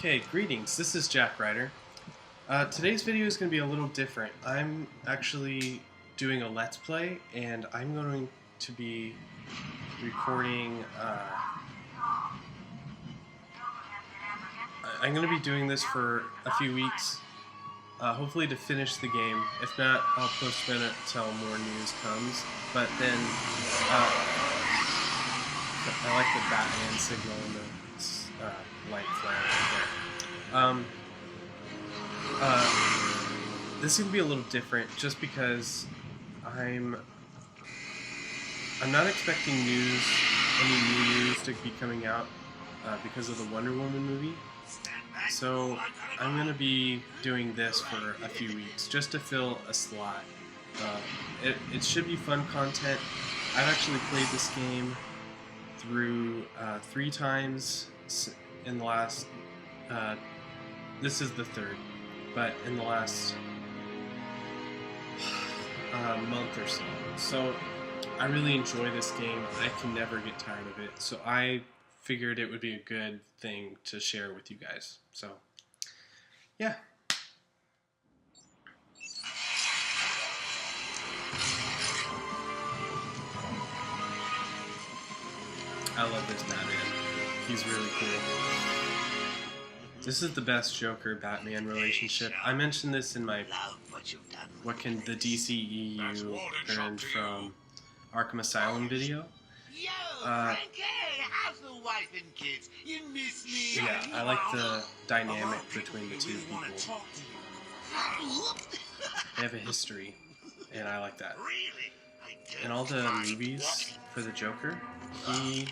Okay, greetings. This is Ryder. Today's video is going to be a little different. I'm actually doing a Let's Play, and I'm going to be recording... I'm going to be doing this for a few weeks, hopefully to finish the game. If not, I'll postpone it until more news comes. But then, I like the Batman signal and the light flare right there. This is gonna be a little different, just because I'm not expecting any new news to be coming out because of the Wonder Woman movie. So I'm gonna be doing this for a few weeks just to fill a slot. It should be fun content. I've actually played this game through 3 times in the last, this is the 3rd, but in the last month or so. So I really enjoy this game. I can never get tired of it. So I figured it would be a good thing to share with you guys. So, yeah. I love this Batman. He's really cool. This is the best Joker-Batman relationship. I mentioned this in my what can the DCEU earn from Arkham Asylum video. Yeah, I like the dynamic between the two people. They have a history, and I like that. In all the movies for the Joker, he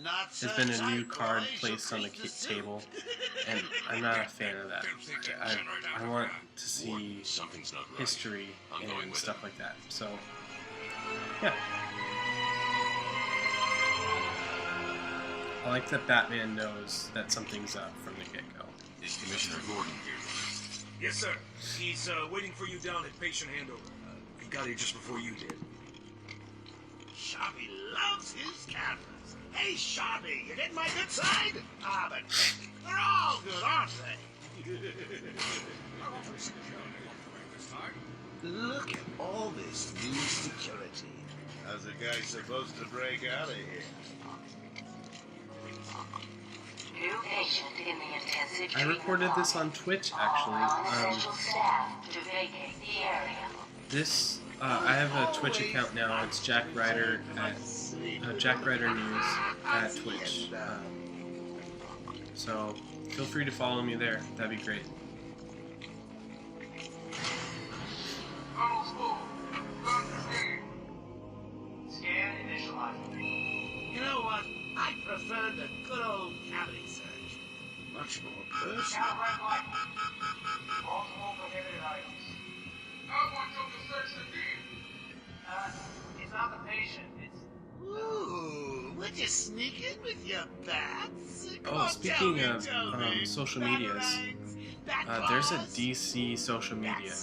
has been a new card placed on the table, and I'm not a fan of that. I want to see history and stuff like that. So, yeah. I like that Batman knows that something's up from the get-go. Is Commissioner Gordon here? Yes, sir. He's waiting for you down at patient handover. He got here just before you did. Sharpie loves his cameras. Hey, Sharpie, you getting my good side? Ah, but they're all good, aren't they? Look at all this new security. How's the guy supposed to break out of here? New patient in the intensive I recorded this on Twitch, actually. Staff to vacate the area. This, I have a Twitch account now. It's Ryder at Ryder News at Twitch. So feel free to follow me there. That'd be great. Scan initialized. You know what? I prefer the good old cavity search. Much more personal. Multiple prohibited items. It's not the patient, it's... Ooh, would you sneak in with your bats? Come Oh, on, speaking tell of me. social medias, there's a DC social media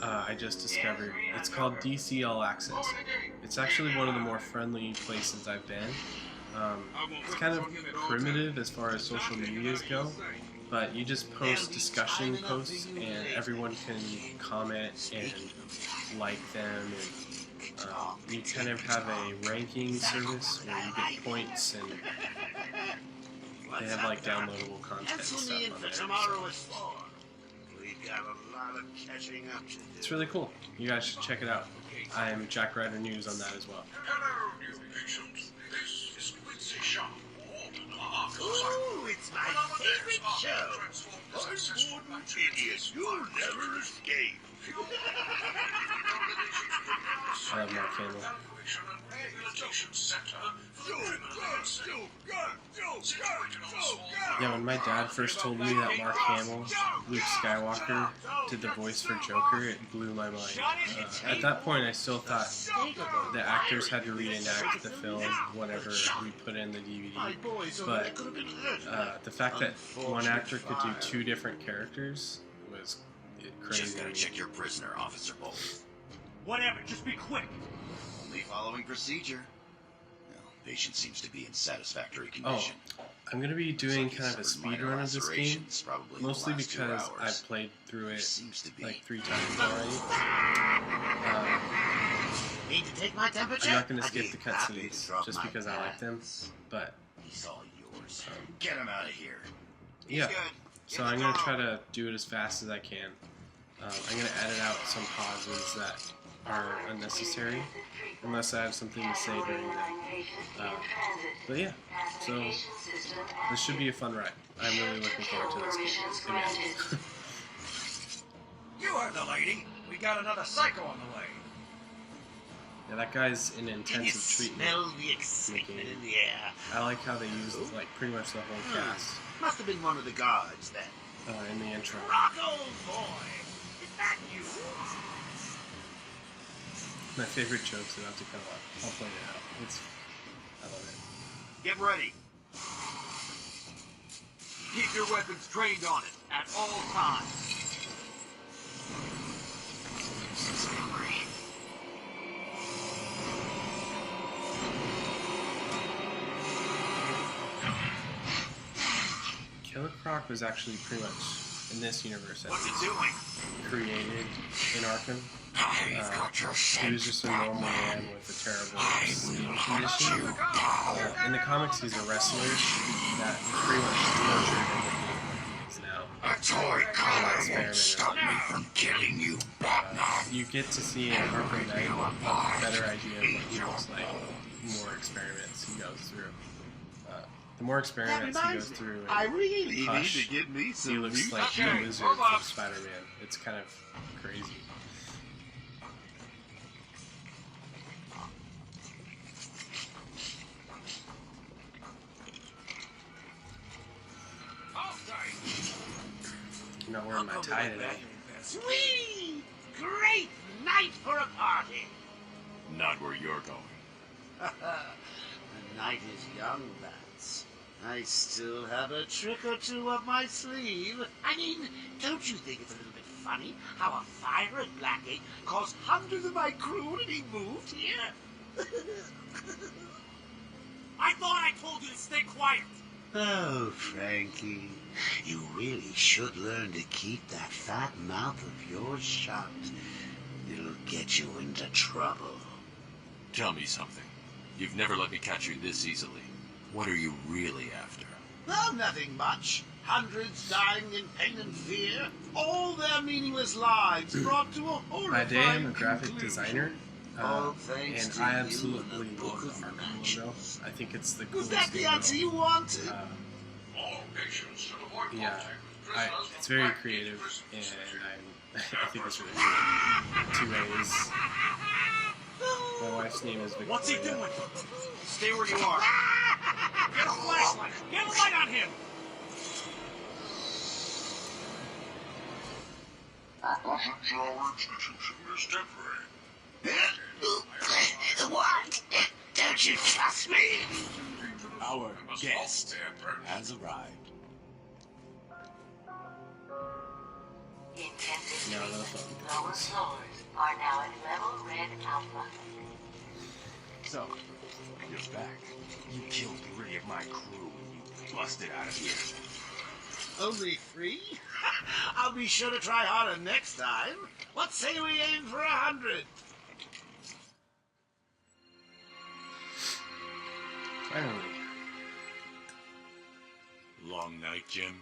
I just discovered. It's called DC All Access. It's actually one of the more friendly places I've been. It's kind of primitive as far as social medias go, but you just post discussion posts and everyone can comment and like them, and you kind of have a ranking service where you get points, and they have like downloadable content and Pencil stuff me in on for there. tomorrow at 4. We've got a lot of catching up to do. It's really cool. You guys should check it out. I'm Ryder News on that as well. Hello, new patients. This is Quincy Shaw, Warden of Arkham Ooh, it's my favorite show. Warden Idiot, you'll never escape. I love Mark Hamill. Yeah, when my dad first told me that Mark Hamill, Luke Skywalker, did the voice for Joker, it blew my mind. At that point, I still thought the actors had to reenact the film, whatever we put in the DVD. But the fact that one actor could do 2 different characters was crazy. Just gotta check your prisoner, Officer Bolt. Whatever, just be quick. Only following procedure. Patient seems to be in satisfactory Oh, condition. I'm gonna be doing Looks like kind of a he speed suffered minor run of this game, lacerations, probably in the mostly last 2 because hours. I've played through There it seems to be like 3 times already. Need to take my temperature? I'm not gonna I'd skip be the happy to cutscenes drop just my because I like them, pants. but He's all yours. Get him out of here. yeah. Good. So I'm gonna try to do it as fast as I can. I'm gonna edit out some pauses that are unnecessary, unless I have something to say during them. But yeah, so this should be a fun ride. I'm really looking forward to this game. Again. You heard the lady. We got another psycho on the way. Yeah, that guy's in Can you intensive treatment. smell the excitement in the air? I like how they used like pretty much the whole cast Must have been one of the guards then. in the intro. Rocco boy! Is that you? My favorite joke's about to come up. I'll point it out. I love it. Get ready. Keep your weapons trained on it at all times. Killer Croc was actually pretty much in this universe at What's it least, doing? created in Arkham. He was just a normal man with a terrible skin condition. In the comics, he's a wrestler that pretty much tortured him into what he is now. A toy collar won't stop me from killing you, Batman. You get to see in Arkham Knight a better idea of what he looks like, more experiments he goes through. The more That experiments he reminds goes me. through, I really need Hush, to get me he some looks new like the Okay, lizard move from up. Spider-Man. It's kind of crazy. I'm not wearing my tie today. Sweet! Great night for a party! Not where you're going. The night is young, Bats. I still have a trick or two up my sleeve. I mean, don't you think it's a little bit funny how a fire at Blackgate caused hundreds of my crew to be moved here? I thought I told you to stay quiet. Oh, Frankie, you really should learn to keep that fat mouth of yours shut. It'll get you into trouble. Tell me something. You've never let me catch you this easily. What are you really after? Well, nothing much. Hundreds dying in pain and fear. All their meaningless lives brought to a horrifying By day, I'm a graphic conclusion. designer, All thanks and to I you absolutely and the love Book the of Arkham Matches. logo. I think it's the Was coolest that the answer you logo. wanted? All patients should avoid Yeah, contact with prisoners it's from very Blackgate creative, Prison and Station. I think it's really cool. 2 A's. My wife's name is Victoria. What's he doing? Stay where you are. Get a flashlight. Get a light on him. Our presence in our institution is temporary. What? Don't you trust me? Our Must guest all be has arrived. Intensive No, no treatment. fucking Lower things. floors are now at level red alpha. So, you're back. You killed 3 of my crew and you busted out of here. Only 3? I'll be sure to try harder next time. What say we aim for 100? Finally. Long night, Jim.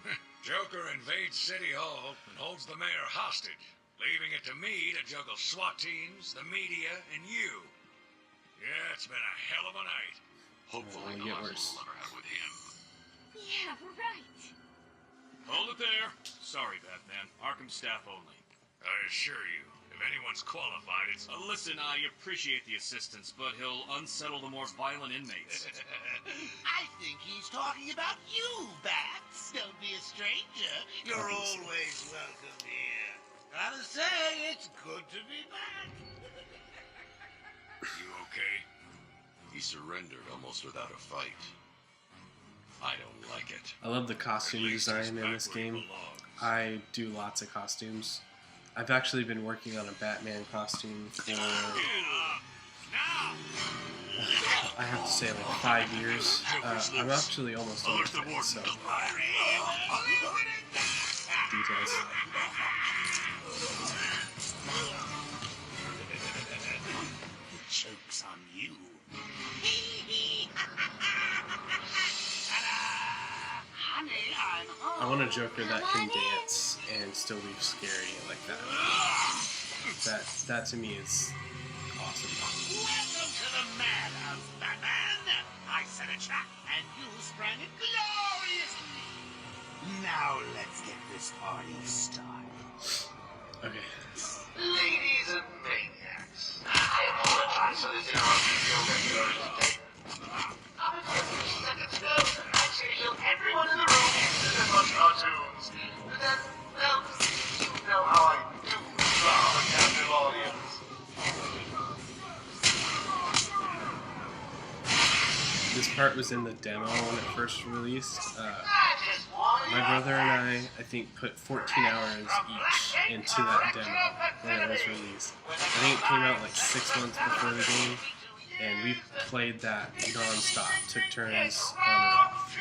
Joker invades City Hall and holds the mayor hostage, leaving it to me to juggle SWAT teams, the media, and you. Yeah, it's been a hell of a night. Hopefully It'll the get lessons worse. we'll ever have with him. Yeah, right. Hold it there. Sorry, Batman. Arkham staff only. I assure you, if anyone's qualified, it's... Listen, I appreciate the assistance, but he'll unsettle the more violent inmates. I think he's talking about you, Bats. Don't be a stranger. You're always welcome here. Gotta say, it's good to be back. You okay? He surrendered almost without a fight. I don't like it. I love the costume At least he's design in back this where he game. belongs. I do lots of costumes. I've actually been working on a Batman costume for... Now! I have to say like 5 years. I'm actually almost done with it, so details. The joke's on you. Honey, I'm home. I want a Joker that can dance and still be scary like that. That to me is awesome. Welcome to the madhouse, Batman. I set a trap, and you sprang it gloriously. Now let's get this party started. Okay. Ladies and maniacs, I apologize for this interruption to your regular today. Up until a few seconds ago, I scheduled everyone in the room to watch cartoons. But then, well, you know how I do love a captive audience. This part was in the demo when it first released. My brother and I think, put 14 hours each into that demo when it was released. I think it came out like 6 months before the game, and we played that non-stop, took turns on and off.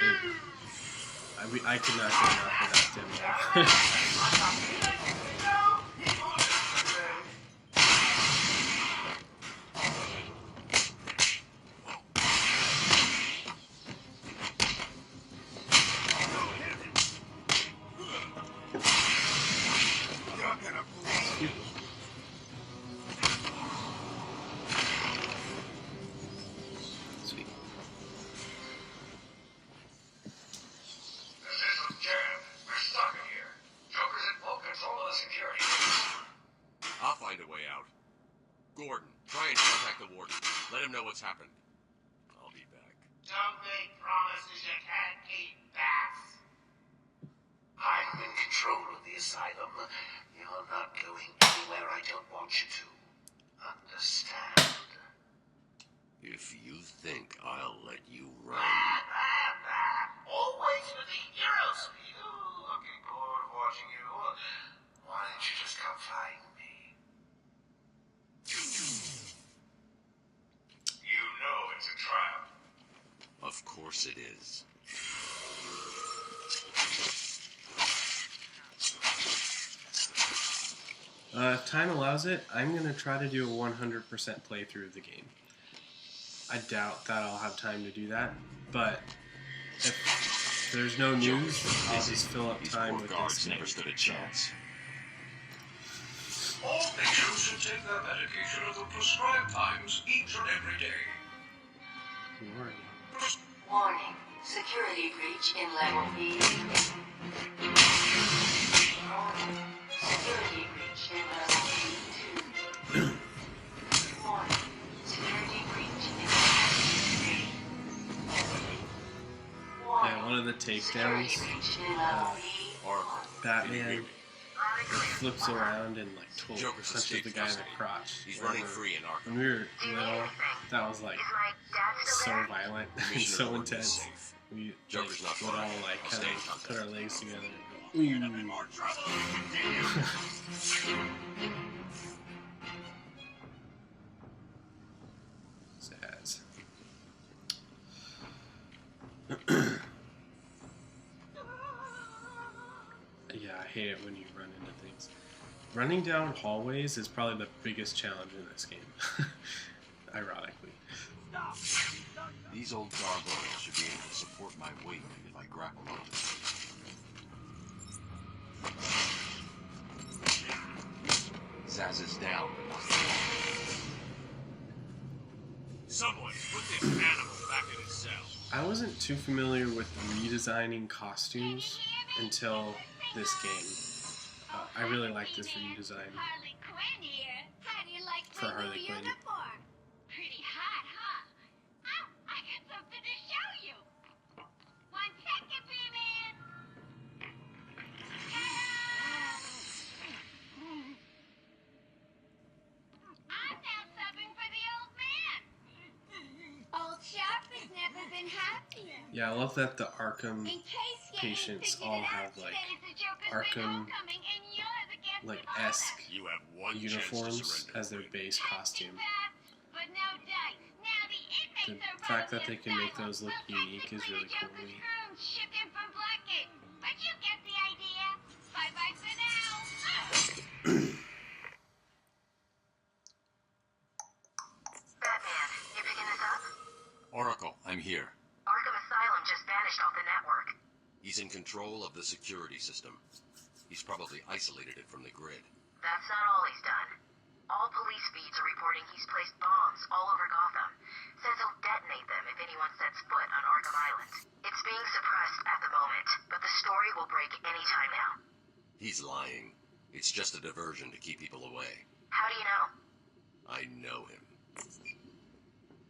I could not get enough of that demo. Gordon, try and contact the warden. Let him know what's happened. I'll be back. Don't make promises you can't keep, Bats. I'm in control of the asylum. You're not going anywhere I don't want you to. Understand? If you think I'll let you run... Always with the hero speed. Looking forward to watching you. Why don't you just come find me? You know it's a trap. Of course it is. If time allows it, I'm going to try to do a 100% playthrough of the game. I doubt that I'll have time to do that, but if there's no news, I'll just fill up time with this game. Never stood a chance. All patients should take their medication at the prescribed times each and every day. Who are you? Warning. Security breach in level B. Security breach in level B2. Warning. Security breach in level B3. Warning. Yeah, one of the takedowns, Security breach in level B1. Batman flips around and like Joker's punches the escaped guy in the custody. crotch. He's running free in Arkham. When we were little, that was like so violent and so intense. We Joker's not would all far. like I'll kind stay in of contact. put our legs together and go, Zaz. Yeah, I hate it when you run into things. Running down hallways is probably the biggest challenge in this game. Ironically. These old gargoyles should be able to support my weight if I grapple onto them. Zaz is down, but not dead. Someone put this animal back in its cell. I wasn't too familiar with redesigning costumes until this game. I really like this redesign Harley Quinn here. How do you like for my Harley new Quinn. uniform? Pretty hot, huh? Oh, I got something to show you. 1 second, B-Man. I'm now subbing for the old man. Old Sharp has never been happier. Yeah, I love that the Arkham In case you patients ain't figured all it have out like today, the Joker's been Arkham homecoming, and you're the guest like of honor. esque You have one chance to uniforms surrender. as their base costume. But no dice. Now the inmates are fact that they can make those look unique is really cool to me. Shipped in from Blackgate, but you get the idea. Bye bye for now. Batman, you picking this up? Oracle, I'm here. Arkham Asylum just vanished off the network. He's in control of the security system. He's probably isolated it from the grid. That's not all he's done. All police feeds are reporting he's placed bombs all over Gotham. Says he'll detonate them if anyone sets foot on Arkham Island. It's being suppressed at the moment, but the story will break any time now. He's lying. It's just a diversion to keep people away. How do you know? I know him.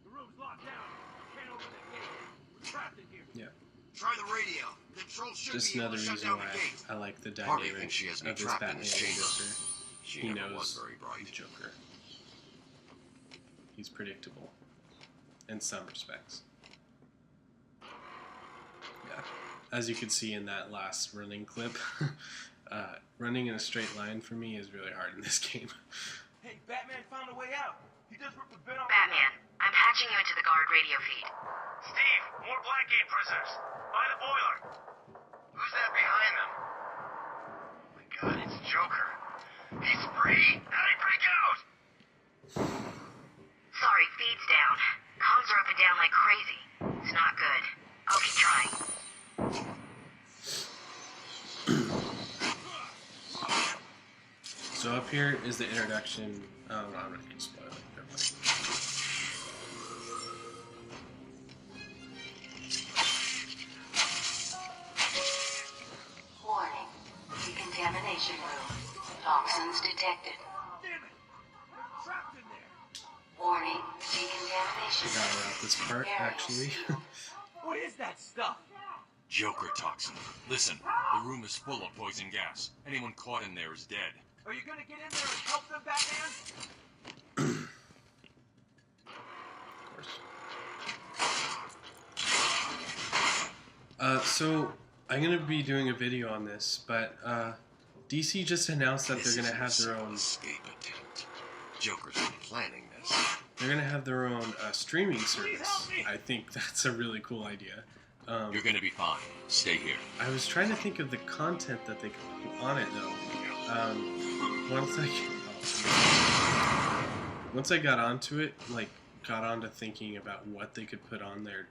The room's locked down. Can't open the gate. We're trapped in here. Yeah. Try the radio. Control should Just be able another to shut reason down why the gate. I like the Harvey dynamic thinks she has me of this trapped in Batman this and chamber. Joker. She He never was knows very bright. the Joker. He's predictable in some respects. Yeah. As you can see in that last running clip, running in a straight line for me is really hard in this game. Hey, Batman found a way out. He just ripped the vent off. Batman, I'm patching you into the guard radio feed. Steve, more Blackgate prisoners. By the boiler. Who's that behind them? Oh my god, it's Joker. He's free. How'd he break out? Sorry, feed's down. Comms are up and down like crazy. It's not good. I'll keep trying. So up here is the introduction. Oh, no, I'm not going to spoil it. Never mind. Warning. Decontamination room. Toxins detected. Damn it! We're trapped in there. Warning. Decontamination Forgot about this part, actually. What is that stuff? Joker toxin. Listen, the room is full of poison gas. Anyone caught in there is dead. Are you gonna get in there and help them, Batman? Of course. So I'm gonna be doing a video on this, but DC just announced that they're gonna have their own. Escape attempt. Joker's been planning this. They're gonna have their own streaming service. I think that's a really cool idea. You're gonna be fine. Stay here. I was trying to think of the content that they could put on it though. Once I got onto it, like got onto thinking about what they could put on there,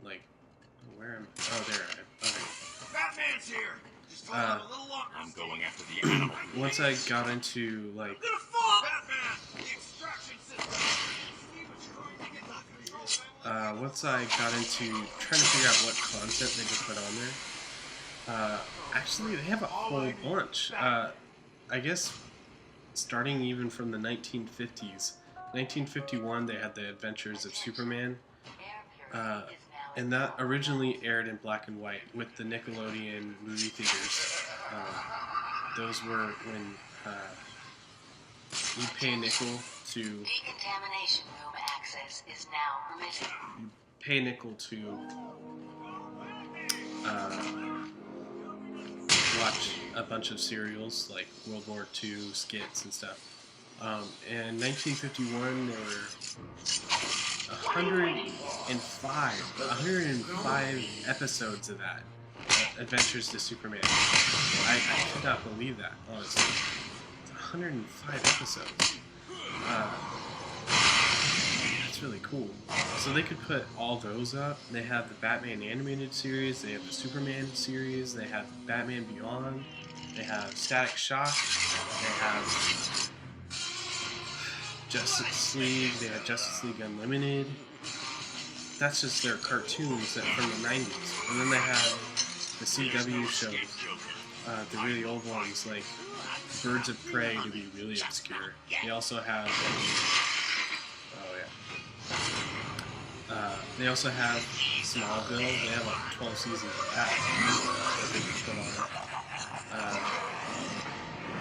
like where am I? Oh, there I am. Okay. Batman's here. Just hold on a little longer. I'm going after the animal. Once I got into like, I'm gonna fall! Batman! The extraction system! once I got into trying to figure out what content they could put on there, actually they have a whole bunch. I guess starting even from the 1950s. 1951 they had the Adventures of Superman, and that originally aired in black and white with the Nickelodeon movie theaters. Those were when you pay a nickel to Decontamination room access is now permitted. pay a nickel to watch a bunch of serials like World War II skits and stuff. In 1951, there were 105 episodes of that. Adventures to Superman. I could not believe that, honestly. It's 105 episodes. That's really cool. So they could put all those up. They have the Batman animated series, they have the Superman series, they have Batman Beyond, they have Static Shock, they have Justice League, they have Justice League Unlimited. That's just their cartoons that from the 90s. And then they have the CW shows, the really old ones like Birds of Prey to be really obscure. They also have, they also have Smallville. They have like 12 seasons of that they can put on.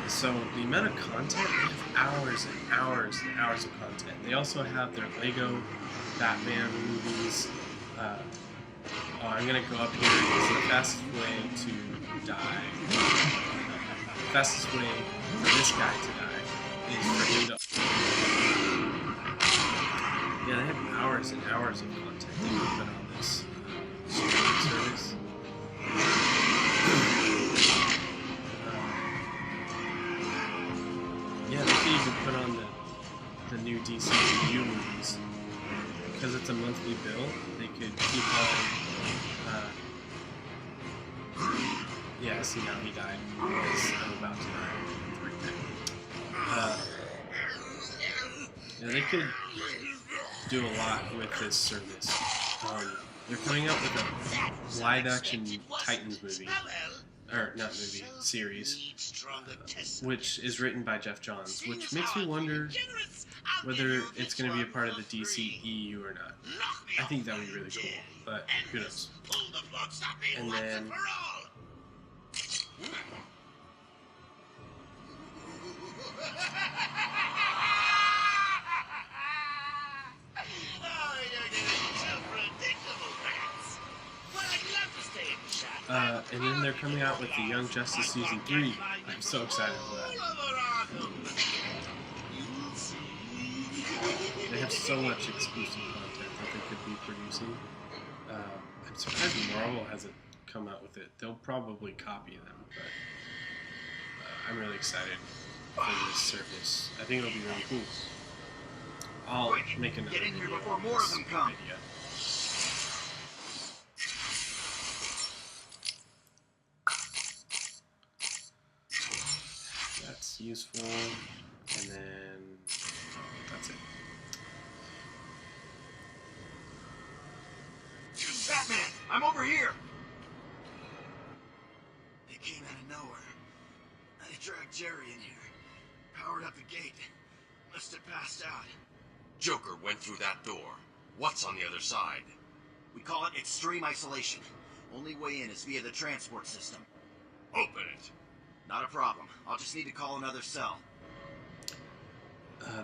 So the amount of content, they have hours and hours and hours of content. They also have their Lego Batman movies. I'm gonna go up here because the fastest way to die, the fastest way for this guy to die is for him to Yeah, they have hours and hours of content they can put on this streaming service. Yeah, they can even put on the new DCU movies. Because it's a monthly bill, they could keep on... yeah, see, now he died. Because I'm about to die. Yeah, they could do a lot with this service. They're coming out with a live-action Titans movie. Or, not movie, series. Which is written by Jeff Johns. Which makes me wonder whether it's going to be a part of the DCEU or not. I think that would be really cool, but who knows. And then... and then they're coming out with the Young Justice Season 3. I'm so excited for that. They have so much exclusive content that they could be producing. I'm surprised Marvel hasn't come out with it. They'll probably copy them, but I'm really excited for this service. I think it'll be really cool. I'll make another Get in here video before on more of this them come. idea. That's useful, and then that's it. Batman, I'm over here. They came out of nowhere. I dragged Jerry in here, powered up the gate. Must have passed out. Joker went through that door. What's on the other side? We call it extreme isolation. Only way in is via the transport system. Open it. Not a problem. I'll just need to call another cell.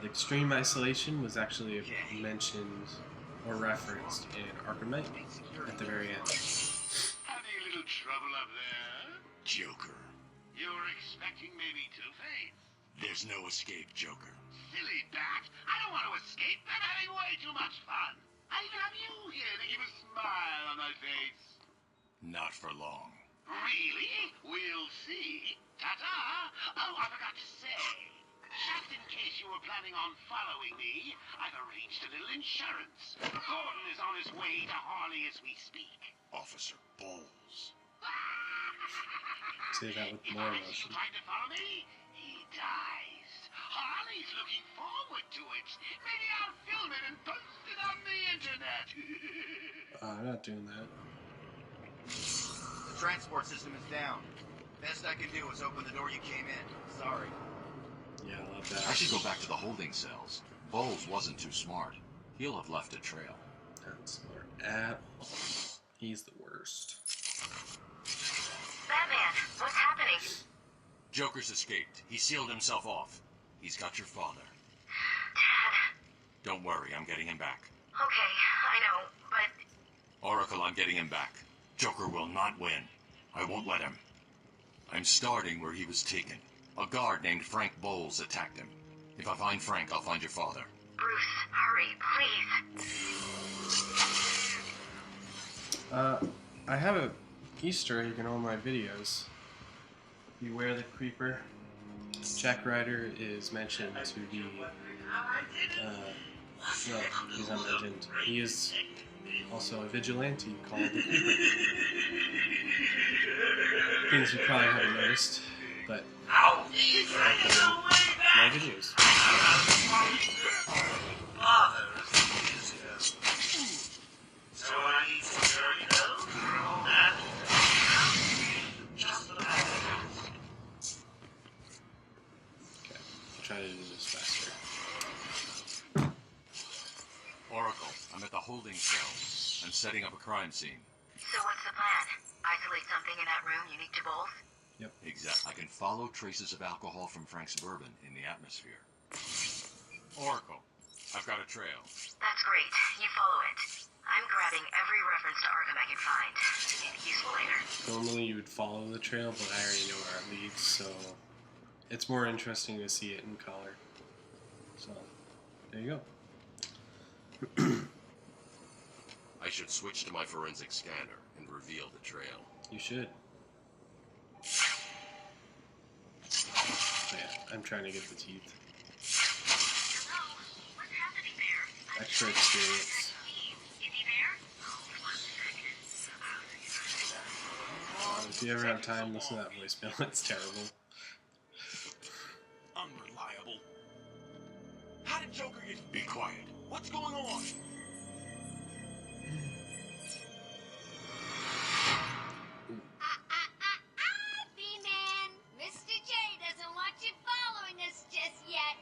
The extreme isolation was actually mentioned or referenced in Arkham Knight at the very end. Having a little trouble up there? Joker. You were expecting maybe Two-Face? There's no escape, Joker. Silly bat. I don't want to escape. I'm having way too much fun. I even have you here to keep a smile on my face. Not for long. Really? We'll see. Ta-ta! Oh, I forgot to say. Just in case you were planning on following me, I've arranged a little insurance. Gordon is on his way to Harley as we speak. Officer Bowles. Say that with more If I emotion. tried to follow me, he dies. Harley's looking forward to it. Maybe I'll film it and post it on the internet. I'm not doing that. The transport system is down. Best I can do is open the door you came in. Sorry. Yeah, I love that. I should go back to the holding cells. Bowles wasn't too smart. He'll have left a trail. Not smart at all. He's the worst. Batman, what's happening? Joker's escaped. He sealed himself off. He's got your father. Dad. Don't worry, I'm getting him back. Okay, I know, but... Oracle, I'm getting him back. Joker will not win. I won't let him. I'm starting where he was taken. A guard named Frank Bowles attacked him. If I find Frank, I'll find your father. Bruce, hurry, please. I have a Easter egg in all my videos. Beware the Creeper. Jack Ryder is mentioned to be, well, he's not mentioned. He is also a vigilante called the Creeper. Things you probably haven't noticed, but my videos. So I need to turn it over and just about. Okay, try to do this faster. Oracle, I'm at the holding cells. I'm setting up a crime scene. So what's the plan? Isolate something in that room unique to both? Exactly. I can follow traces of alcohol from Frank's bourbon in the atmosphere. Oracle, I've got a trail. That's great. You follow it. I'm grabbing every reference to Arkham I can find. It'll be useful later. Normally you would follow the trail, but I already know where it leads, so it's more interesting to see it in color. So, there you go. I should switch to my forensic scanner and reveal the trail. You should. Oh, yeah, I'm trying to get the teeth. Hello? What's happening there? Extra experience. Is he there? If you ever have time, listen to that voicemail. It's terrible. Unreliable. How did Joker get... Be quiet. What's going on? B-Man, Mr. J doesn't want you following us just yet.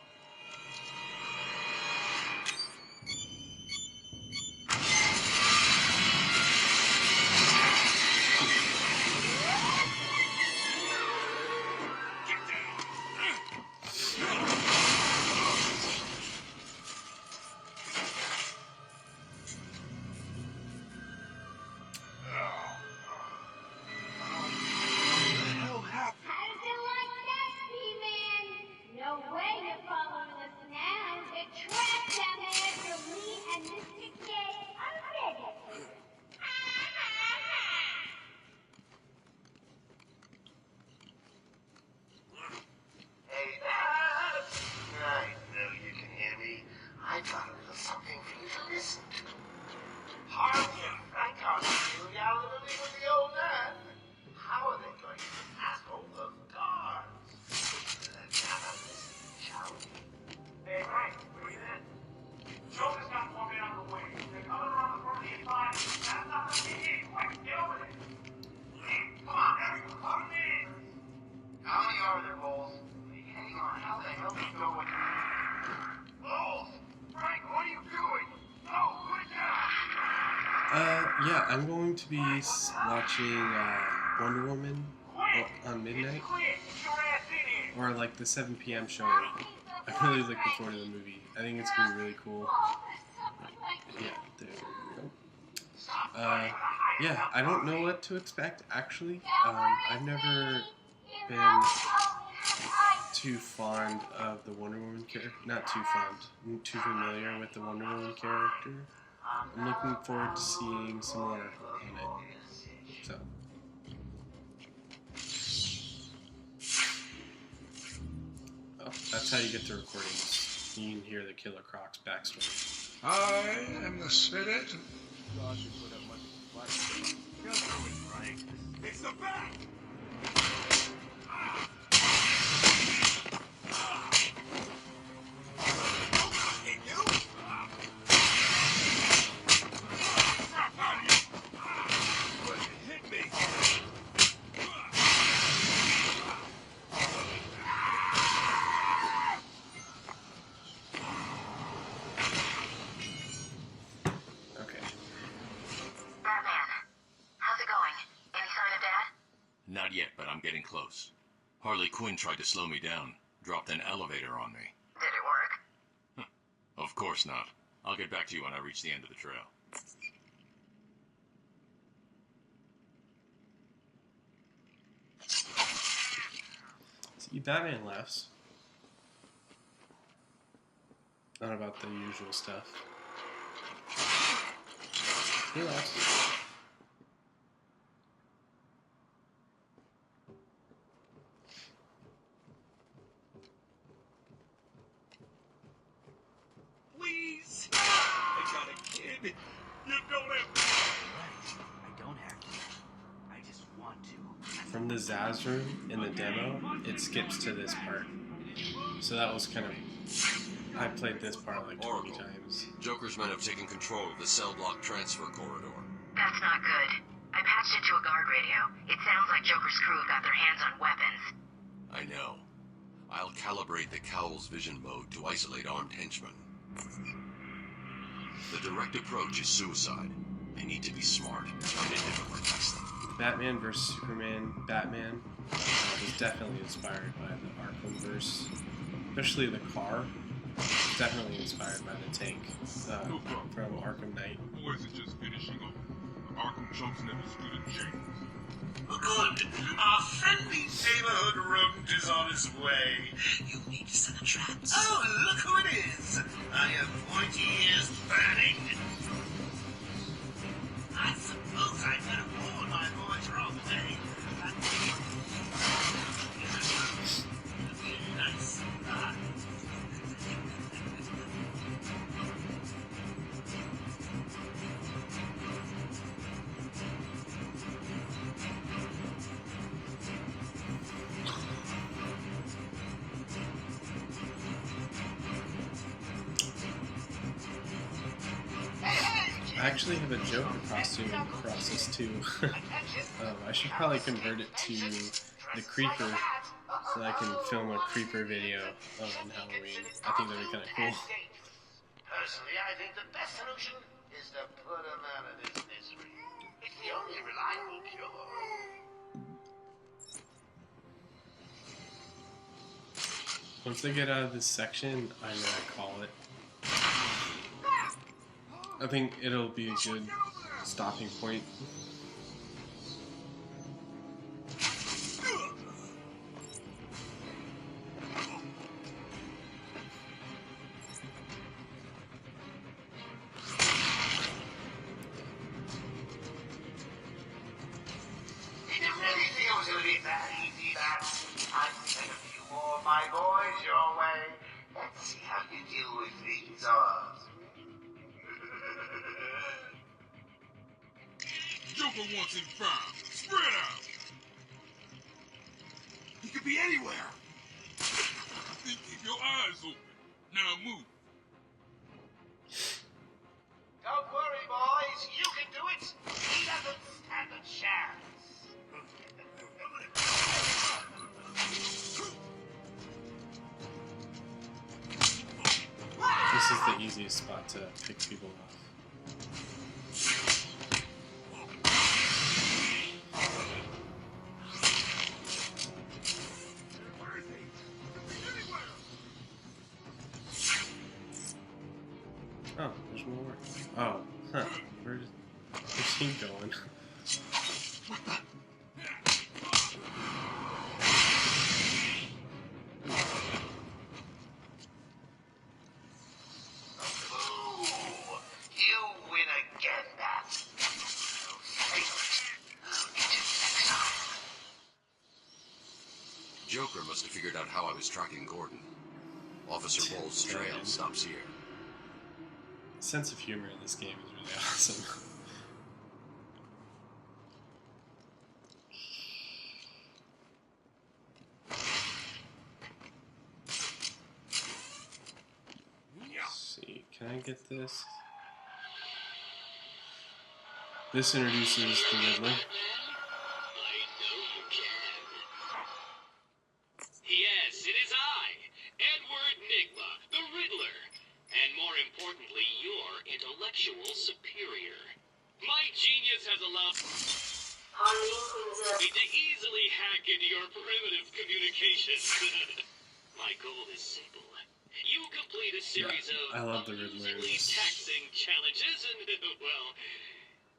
How'd you like that, B-Man? No way you're following us now. The trap down there for me and Mr. J are ready. Hey, Dad! I know you can hear me. I got a little something for you to listen to. Harvey and Frank are really out of the league with the old man. How are they going to pass all those guards? Let's have a listen, shall we? Hey, Frank, where you been? Joker's got walking out of the way. They're coming around the front of the inside. That's not the TV. Quick, get over there. Come on, everyone, come in. How many are there, Bowles? Hang on, how the hell do you go with Bowles? Frank, what are you doing? No, put it down! Yeah, I'm going to be watching Wonder Woman on midnight, or like the 7 p.m. show. I'm really looking forward to the movie. I think it's gonna be really cool. Yeah, there we go. Yeah, I don't know what to expect actually. I've never been too fond of the Wonder Woman character. Not too fond. I'm too familiar with the Wonder Woman character. I'm looking forward to seeing some more in it. So. Oh, that's how you get to recordings. You can hear the Killer Croc's backstory. I am the spirit. It's the back! Not yet, but I'm getting close. Harley Quinn tried to slow me down, dropped an elevator on me. Did it work? Of course not. I'll get back to you when I reach the end of the trail. See, Batman laughs. Not about the usual stuff. He laughs. Please! I got a kid. You don't have to. I don't have to. I just want to. From the Zaz room in the demo, it skips to this part. So that was kind of... I played this part like 20 Oracle. times. Joker's men have taken control of the cell block transfer corridor. That's not good. I patched into a guard radio. It sounds like Joker's crew have got their hands on weapons. I know. I'll calibrate the Cowl's vision mode to isolate armed henchmen. The direct approach is suicide. They need to be smart and difficult to test them. Batman vs. Superman, Batman was definitely inspired by the Arkhamverse, especially the car. It's definitely inspired by the tank from Arkham Knight. Boys are just finishing up. Arkham chumps never stood a chance. Good. Our friendly neighborhood rodent is on his way. You need to set a trap. Oh, look who it is. I have pointy ears burning. I suppose I better warn my boys wrong way. It'll be a nice surprise. I actually have a Joker costume process too. I should probably convert it to the Creeper so that I can film a Creeper video on Halloween. I think that'd be kind of cool. Personally, I think the best solution is to put him out of his misery. It's the only reliable cure. Once they get out of this section, I'm gonna call it. I think it'll be a good stopping point. Did you really think it was going to be that easy, that? I'd send a few more of my boys your way. Let's see how you deal with these odds. Joker wants him found. Spread out. He could be anywhere. Then keep your eyes open. Now move. Don't worry, boys. You can do it. He doesn't stand a chance. This is the easiest spot to pick people off. Oh, there's more. Oh, huh. Where's he going? You win again, Bat. I'll get you next time. Joker must have figured out how I was tracking Gordon. Officer Bowles' trail stops here. The sense of humor in this game is really awesome. Let's see, can I get this? This introduces the Riddler. Yes, it is I, Edward Nigma, the Riddler, and more importantly, your intellectual superior. My genius has allowed me to easily hack into your primitive communications. My goal is simple. You complete a series I love of the Riddler. amusingly taxing challenges, and, well,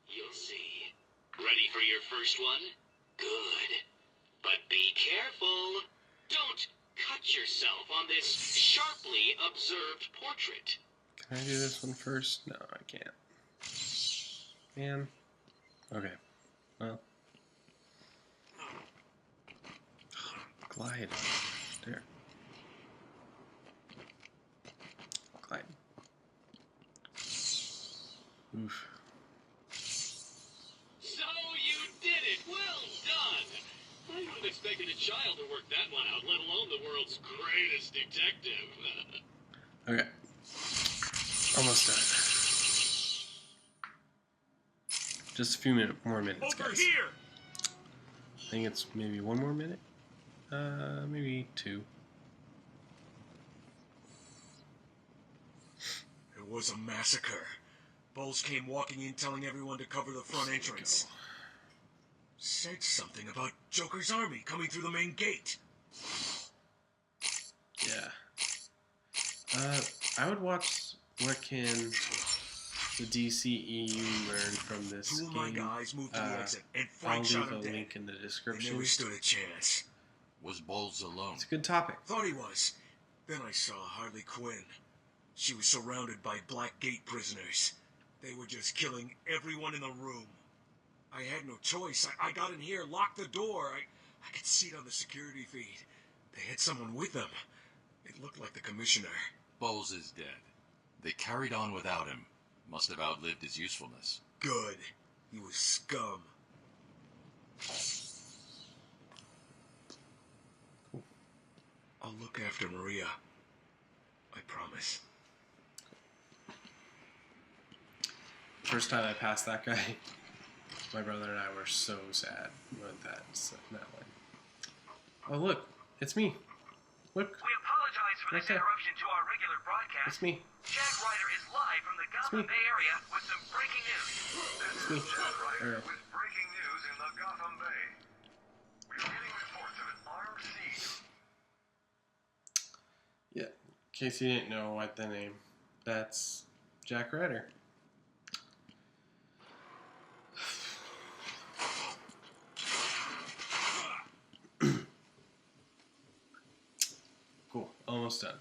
you'll see. Ready for your first one? Good. But be careful. Don't cut yourself on this sharply observed portrait. Can I do this one first? No, I can't. Man. Okay. Well. Glide. There. Glide. Oof. So you did it! Well done! I would have expected a child to work that one out, let alone the world's greatest detective. Okay. Almost done. Just a few more minutes, Over guys. here! I think it's maybe one more minute. Maybe two. It was a massacre. Bowles came walking in telling everyone to cover the front entrance. Said something about Joker's army coming through the main gate. Yeah. I would watch what can the DCEU learned from this Two of my game. guys moved to the exit, and I'll Frank shot leave a him dead. link in the They description. never stood a chance. Was Bowles alone? It's a good topic. Thought he was. Then I saw Harley Quinn. She was surrounded by Black Gate prisoners. They were just killing everyone in the room. I had no choice. I got in here, locked the door. I could see it on the security feed. They had someone with them. It looked like the commissioner. Bowles is dead. They carried on without him. Must have outlived his usefulness. Good. He was scum. I'll look after Maria. I promise. First time I passed that guy, my brother and I were so sad about that way. Oh look, it's me. Look, We apologize for this Okay. interruption to our regular broadcast. it's me. Jack Ryder is live from the Gotham me. Bay area with some breaking news. It's me. Alright. With breaking news in the Gotham Bay. We are getting reports of an armed siege. Yeah, in case you didn't know what the name, that's Jack Ryder. Cool, almost done.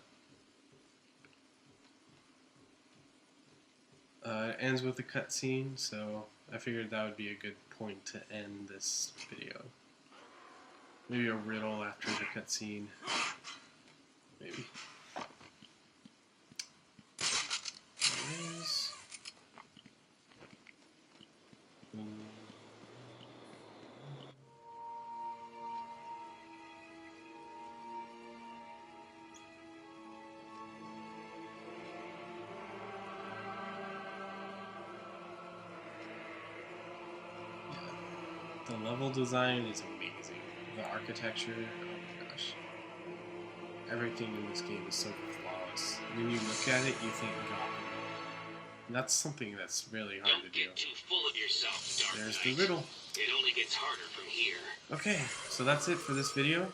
It ends with a cutscene, so I figured that would be a good point to end this video. Maybe a riddle after the cutscene. Maybe. There it is. The level design is amazing. The architecture, oh my gosh. Everything in this game is so flawless. When you look at it, you think Gotham. And that's something that's really hard to Don't do. get too full of yourself, Dark There's Knight. the riddle. It only gets harder from here. Okay, so that's it for this video.